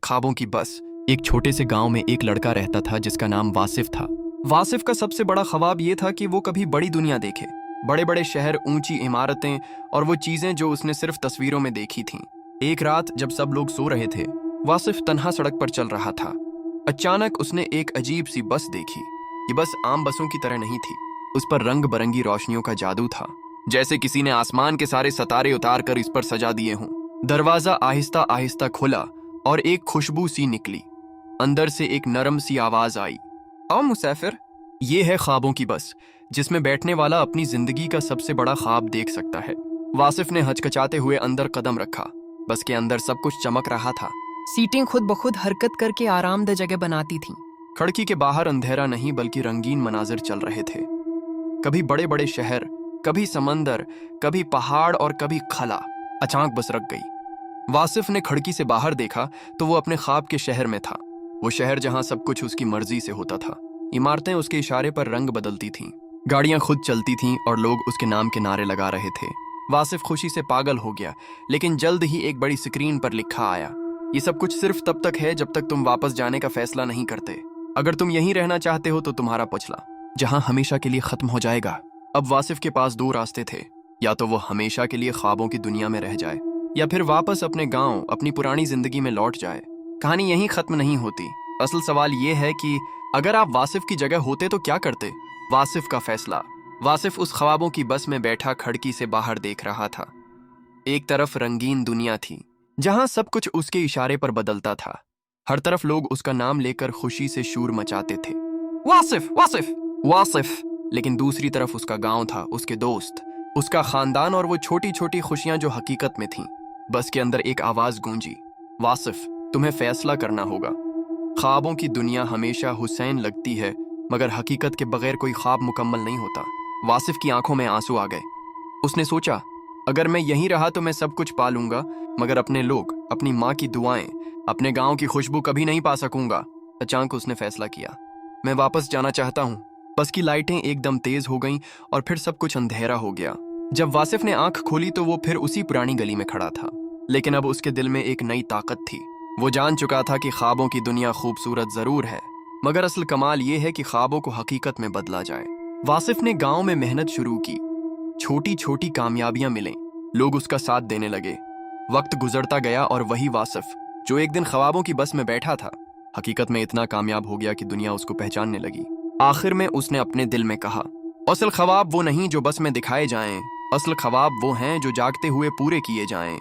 ख्वाबों की बस। एक छोटे से गांव में एक लड़का रहता था जिसका नाम वासिफ था। वासिफ का सबसे बड़ा ख्वाब ये था कि वो कभी बड़ी दुनिया देखे, बड़े बड़े शहर, ऊंची इमारतें और वो चीजें जो उसने सिर्फ तस्वीरों में देखी थीं। एक रात जब सब लोग सो रहे थे, वासिफ तन्हा सड़क पर चल रहा था। अचानक उसने एक अजीब सी बस देखी। ये बस आम बसों की तरह नहीं थी, उस पर रंग बरंगी रोशनियों का जादू था, जैसे किसी ने आसमान के सारे सितारे उतार कर इस पर सजा दिए हों। दरवाजा आहिस्ता आहिस्ता खुला और एक खुशबू सी निकली। अंदर से एक नरम सी आवाज आई, आओ मुसाफिर, ये है ख्वाबों की बस, जिसमें बैठने वाला अपनी जिंदगी का सबसे बड़ा ख्वाब देख सकता है। वासिफ ने हचकचाते हुए अंदर कदम रखा। बस के अंदर सब कुछ चमक रहा था। सीटें खुद ब खुद हरकत करके आरामदेह जगह बनाती थीं। खिड़की के बाहर अंधेरा नहीं बल्कि रंगीन मनाजिर चल रहे थे। कभी बड़े बड़े शहर, कभी समंदर, कभी पहाड़ और कभी खला। अचानक बस रुक गई। वासिफ ने खिड़की से बाहर देखा तो वो अपने ख्वाब के शहर में था। वो शहर जहां सब कुछ उसकी मर्जी से होता था। इमारतें उसके इशारे पर रंग बदलती थीं, गाड़ियां खुद चलती थीं और लोग उसके नाम के नारे लगा रहे थे। वासिफ खुशी से पागल हो गया, लेकिन जल्द ही एक बड़ी स्क्रीन पर लिखा आया, ये सब कुछ सिर्फ तब तक है जब तक तुम वापस जाने का फैसला नहीं करते। अगर तुम यहीं रहना चाहते हो तो तुम्हारा पुछला जहां हमेशा के लिए खत्म हो जाएगा। अब वासिफ के पास दो रास्ते थे, या तो वो हमेशा के लिए ख्वाबों की दुनिया में रह जाए, या फिर वापस अपने गांव, अपनी पुरानी जिंदगी में लौट जाए। कहानी यहीं खत्म नहीं होती। असल सवाल ये है कि अगर आप वासिफ की जगह होते तो क्या करते। वासिफ का फैसला। वासिफ उस ख्वाबों की बस में बैठा खिड़की से बाहर देख रहा था। एक तरफ रंगीन दुनिया थी, जहां सब कुछ उसके इशारे पर बदलता था। हर तरफ लोग उसका नाम लेकर खुशी से शोर मचाते थे, वासिफ वासिफ वासिफ। लेकिन दूसरी तरफ उसका गांव था, उसके दोस्त, उसका खानदान और वो छोटी छोटी खुशियां जो हकीकत में थीं। बस के अंदर एक आवाज गूंजी, वासिफ, तुम्हें फैसला करना होगा। ख्वाबों की दुनिया हमेशा हुसैन लगती है, मगर हकीकत के बगैर कोई ख्वाब मुकम्मल नहीं होता। वासिफ की आंखों में आंसू आ गए। उसने सोचा, अगर मैं यहीं रहा तो मैं सब कुछ पा लूंगा, मगर अपने लोग, अपनी माँ की दुआएं, अपने गांव की खुशबू कभी नहीं पा सकूंगा। अचानक उसने फैसला किया, मैं वापस जाना चाहता हूँ। बस की लाइटें एकदम तेज हो गईं और फिर सब कुछ अंधेरा हो गया। जब वासिफ ने आंख खोली तो वो फिर उसी पुरानी गली में खड़ा था, लेकिन अब उसके दिल में एक नई ताकत थी। वो जान चुका था कि ख्वाबों की दुनिया खूबसूरत जरूर है, मगर असल कमाल ये है कि ख्वाबों को हकीकत में बदला जाए। वासिफ ने गांव में मेहनत शुरू की। छोटी छोटी कामयाबियां मिलें, लोग उसका साथ देने लगे। वक्त गुजरता गया और वही वासिफ जो एक दिन ख्वाबों की बस में बैठा था, हकीकत में इतना कामयाब हो गया कि दुनिया उसको पहचानने लगी। आखिर में उसने अपने दिल में कहा, असल ख्वाब वो नहीं जो बस में दिखाए जाएं, असल ख्वाब वो हैं जो जागते हुए पूरे किए जाएं।